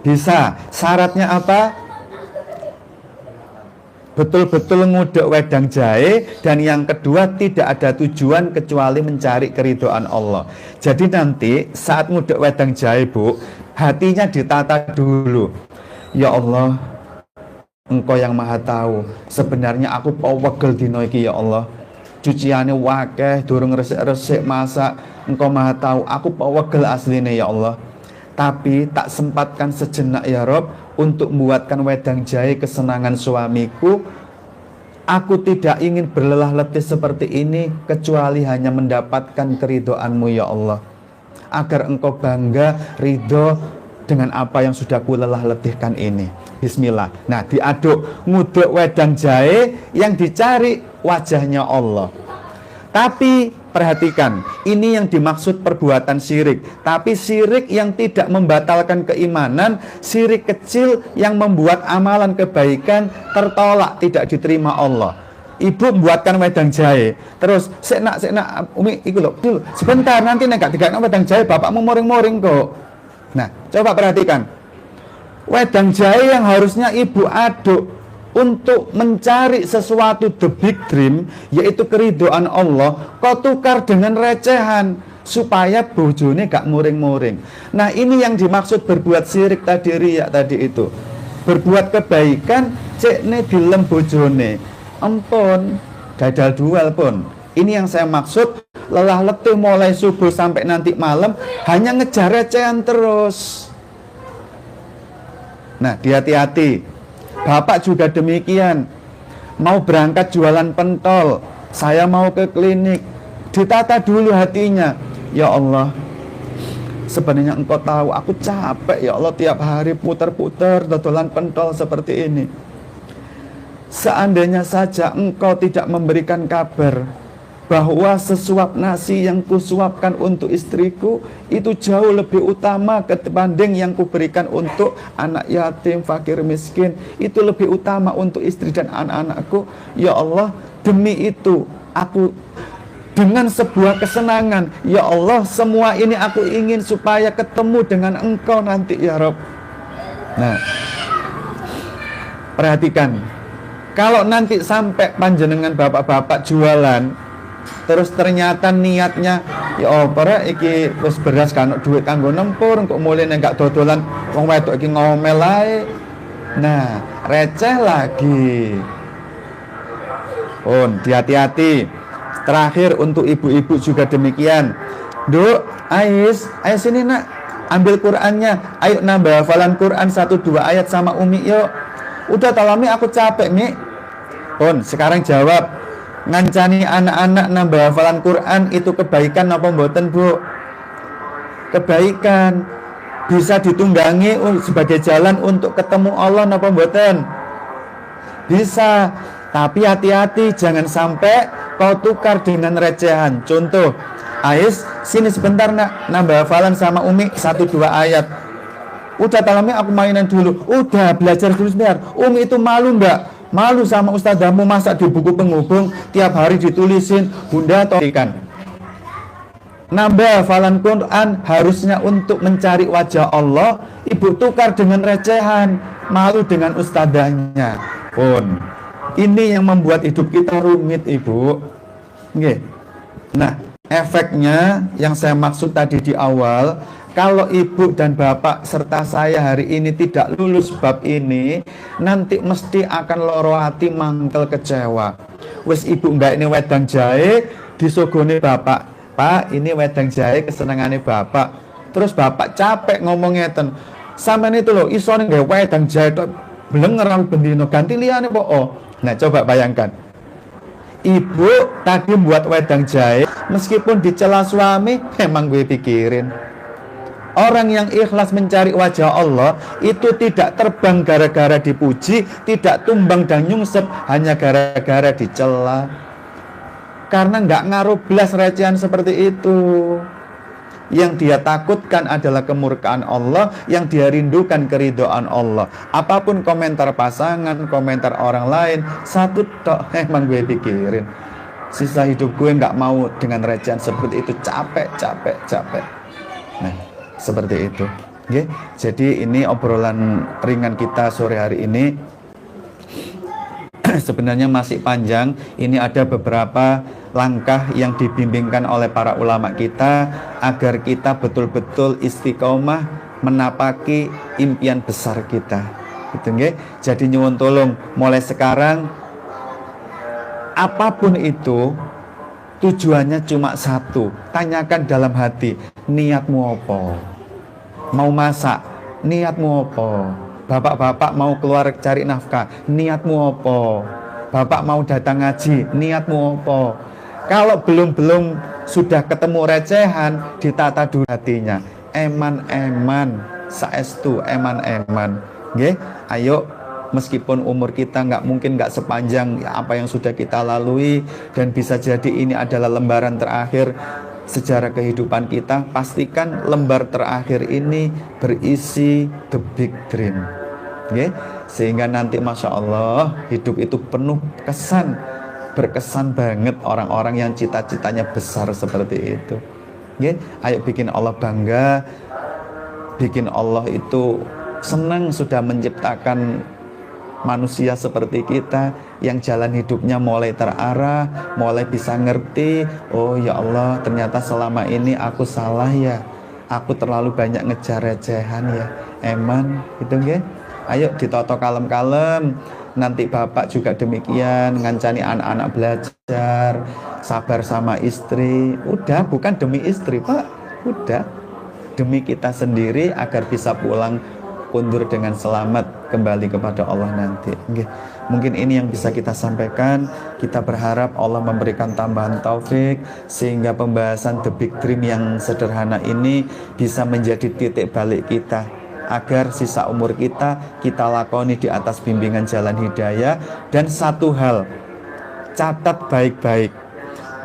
Bisa. Syaratnya apa? Betul-betul ngudek wedang jahe, dan yang kedua tidak ada tujuan kecuali mencari keridhaan Allah. Jadi nanti saat ngudek wedang jahe, Bu, hatinya ditata dulu. Ya Allah, Engkau yang maha tahu. Sebenarnya aku pawegel dino iki ya Allah. Cuciane wakeh, durung resik-resik masak. Engkau maha tahu, aku pawegel asline ya Allah. Tapi tak sempatkan sejenak ya Rob untuk membuatkan wedang jahe kesenangan suamiku. Aku tidak ingin berlelah letih seperti ini kecuali hanya mendapatkan keridhaan-Mu ya Allah. Agar Engkau bangga, ridho dengan apa yang sudah ku lelah letihkan ini. Bismillah. Nah, diaduk nguduk wedang jahe yang dicari wajahnya Allah. Tapi perhatikan, ini yang dimaksud perbuatan syirik. Tapi syirik yang tidak membatalkan keimanan, syirik kecil yang membuat amalan kebaikan tertolak, tidak diterima Allah. Ibu membuatkan wedang jahe, terus seknak Umi, iku lho, sebentar nanti nek gak digakno wedang jahe bapakmu moring-moring kok. Nah, coba perhatikan. Wedang jahe yang harusnya ibu aduk untuk mencari sesuatu, the big dream, yaitu keridhaan Allah, kau tukar dengan recehan supaya bojone gak muring-muring. Nah, ini yang dimaksud berbuat syirik tadi, riya tadi itu. Berbuat kebaikan cekne dilem bojone, ampun dadal dual pun. Ini yang saya maksud, lelah letih mulai subuh sampai nanti malam hanya ngejar recehan terus. Nah, hati-hati. Bapak juga demikian. Mau berangkat jualan pentol, saya mau ke klinik, ditata dulu hatinya. Ya Allah, sebenarnya Engkau tahu aku capek ya Allah, tiap hari putar-putar dodolan pentol seperti ini. Seandainya saja Engkau tidak memberikan kabar bahwa sesuap nasi yang kusuapkan untuk istriku itu jauh lebih utama ketimbang yang kuberikan untuk anak yatim, fakir, miskin. Itu lebih utama untuk istri dan anak-anakku. Ya Allah, demi itu aku dengan sebuah kesenangan. Ya Allah, semua ini aku ingin supaya ketemu dengan Engkau nanti ya Rob. Nah, perhatikan, kalau nanti sampai panjenengan bapak-bapak jualan, terus ternyata niatnya ya opera iki wis beras kan duit kanggo nempur kok mulai enggak dodolan wong wedok iki ngomel ae. Nah, receh lagi. Hati-hati. Terakhir untuk ibu-ibu juga demikian. Duk, Ais sini nak, ambil Qurannya. Ayo nambah hafalan Quran 1-2 ayat sama Umi yuk. Udah talami aku capek Mi. Sekarang jawab, ngancani anak-anak nambah hafalan Quran itu kebaikan apa mboten Bu? Kebaikan. Bisa ditunggangi sebagai jalan untuk ketemu Allah apa mboten? Bisa. Tapi hati-hati, jangan sampai kau tukar dengan recehan. Contoh, Ais, sini sebentar nak, nambah hafalan sama Umi 1-2 ayat. Udah talami aku mainan dulu. Udah belajar dulu sebentar. Umi itu malu enggak? Malu sama ustadzahmu masa di buku penghubung tiap hari ditulisin Bunda atau ikan. Nambah hafalan Quran harusnya untuk mencari wajah Allah. Ibu tukar dengan recehan, malu dengan ustadzahnya. Ini yang membuat hidup kita rumit, Ibu. Nggih. Nah, efeknya yang saya maksud tadi di awal, kalau ibu dan bapak serta saya hari ini tidak lulus bab ini, nanti mesti akan loro hati, mangkel, kecewa. Wes ibu enggak ini wedang jahe, disogone bapak. Pak, ini wedang jahe kesenangannya bapak. Terus bapak capek ngomongnya ten. Sampeyan itu loh, iso ning wedang jahe tok blenger bendino ganti liyane po. Nah, coba bayangkan. Ibu tadi buat wedang jahe, meskipun dicela suami, emang gue pikirin. Orang yang ikhlas mencari wajah Allah itu tidak terbang gara-gara dipuji, tidak tumbang dan nyungsep hanya gara-gara dicela. Karena nggak ngaruh belas recehan seperti itu. Yang dia takutkan adalah kemurkaan Allah, yang dia rindukan keridhaan Allah. Apapun komentar pasangan, komentar orang lain, satu tok emang gue pikirin. Sisa hidup gue nggak mau dengan recehan seperti itu, capek. Nah, seperti itu. Okay? Jadi ini obrolan ringan kita sore hari ini. Sebenarnya masih panjang. Ini ada beberapa langkah yang dibimbingkan oleh para ulama kita agar kita betul-betul istiqomah menapaki impian besar kita. Gitu nggih. Jadi nyuwun tolong mulai sekarang apapun itu tujuannya cuma satu. Tanyakan dalam hati, niatmu apa? Mau masak, niatmu apa? Bapak-bapak mau keluar cari nafkah, niatmu apa? Bapak mau datang ngaji, niatmu apa? Kalau belum sudah ketemu recehan, ditata dulu hatinya. Eman-eman, saestu eman-eman. Nggih, ayo meskipun umur kita mungkin nggak sepanjang apa yang sudah kita lalui, dan bisa jadi ini adalah lembaran terakhir sejarah kehidupan kita, pastikan lembar terakhir ini berisi the big dream. Okay? Sehingga nanti Masya Allah hidup itu penuh kesan, berkesan banget orang-orang yang cita-citanya besar seperti itu. Okay? Ayo bikin Allah bangga, bikin Allah itu senang sudah menciptakan manusia seperti kita yang jalan hidupnya mulai terarah, mulai bisa ngerti, oh ya Allah ternyata selama ini aku salah ya, aku terlalu banyak ngejar recehan ya, eman gitu nggih. Ayo ditoto kalem-kalem. Nanti bapak juga demikian, ngancani anak-anak belajar, sabar sama istri. Udah, bukan demi istri Pak, udah demi kita sendiri agar bisa pulang undur dengan selamat kembali kepada Allah nanti. Mungkin ini yang bisa kita sampaikan. Kita berharap Allah memberikan tambahan taufik sehingga pembahasan The Big Dream yang sederhana ini bisa menjadi titik balik kita, agar sisa umur kita lakoni di atas bimbingan jalan hidayah. Dan satu hal, catat baik-baik,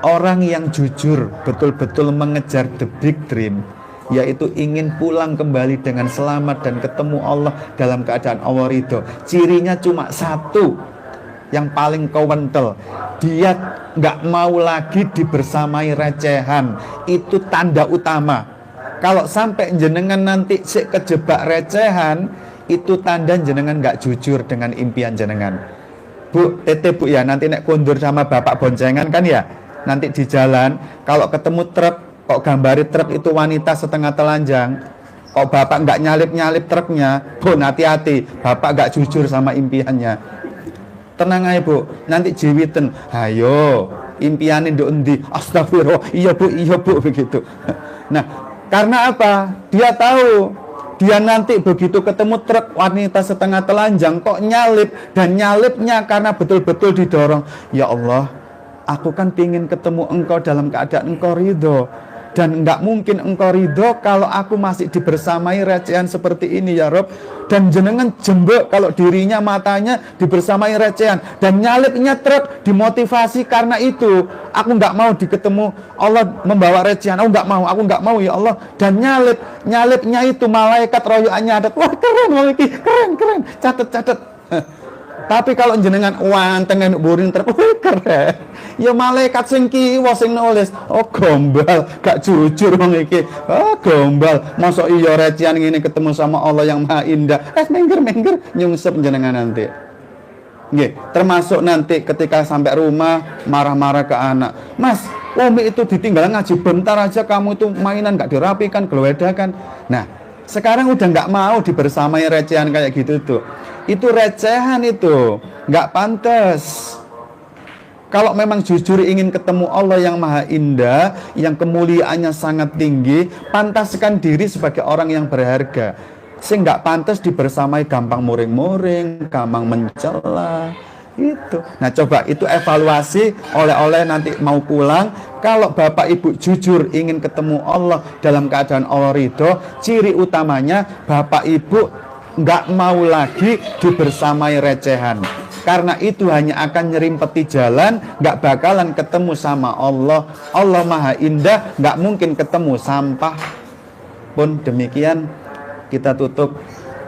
orang yang jujur betul-betul mengejar The Big Dream, yaitu ingin pulang kembali dengan selamat dan ketemu Allah dalam keadaan Allah ridho, cirinya cuma satu, yang paling kewentel. Dia nggak mau lagi dibersamai recehan. Itu tanda utama. Kalau sampai jenengan nanti kejebak recehan, itu tanda jenengan nggak jujur dengan impian jenengan. Bu, tete bu ya, nanti nek kondur sama bapak boncengan kan ya, nanti di jalan kalau ketemu truk, kok gambari truk itu wanita setengah telanjang, kok bapak nggak nyalip truknya, bu hati-hati, bapak nggak jujur sama impiannya. Tenang aja bu, nanti jiwiten, ayo impianin do endi, astagfirullah, iya bu begitu. Nah, karena apa? Dia tahu, dia nanti begitu ketemu truk wanita setengah telanjang kok nyalip, dan nyalipnya karena betul-betul didorong. Ya Allah, aku kan pingin ketemu engkau dalam keadaan engkau ridho, dan nggak mungkin engkau ridho kalau aku masih dibersamai recehan seperti ini ya Rob. Dan jenengan jembek kalau dirinya matanya dibersamai recehan, dan nyalipnya truk dimotivasi karena itu. Aku nggak mau diketemu Allah membawa recehan, aku nggak mau ya Allah. Dan nyalipnya itu malaikat royoannya ada. Wah keren, catet. Tapi kalau jenengan wanteng burin truk, keren. Ya malaikat sing kiwa sing nulis, oh gombal, gak jujur wong iki. Oh gombal, mosok iya recehan ngene ketemu sama Allah yang Maha Indah. Mengger nyungsep jenengan nanti. Nggih, termasuk nanti ketika sampai rumah marah-marah ke anak. Mas, Umi itu ditinggal ngaji bentar aja, kamu itu mainan gak dirapikan, gelewedakan. Nah, sekarang udah nggak mau dibersamai recehan kayak gitu tuh. Itu recehan itu, nggak pantas. Kalau memang jujur ingin ketemu Allah yang Maha Indah, yang kemuliaannya sangat tinggi, pantaskan diri sebagai orang yang berharga. Sing nggak pantas dibersamai gampang muring-muring, gampang mencela. Itu. Nah coba itu evaluasi oleh nanti mau pulang. Kalau bapak ibu jujur ingin ketemu Allah dalam keadaan Allah ridho, ciri utamanya bapak ibu nggak mau lagi dibersamai recehan. Karena itu hanya akan nyerimpeti jalan, nggak bakalan ketemu sama Allah. Allah Maha Indah, nggak mungkin ketemu sampah. Pun demikian kita tutup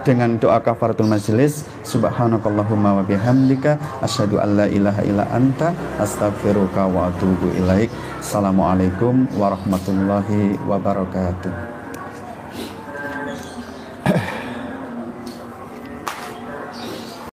dengan doa kafaratul majelis. Subhanakallahumma wa bihamdika asyhadu an la ilaha illa anta astaghfiruka wa atubu ilaik. Assalamualaikum warahmatullahi wabarakatuh.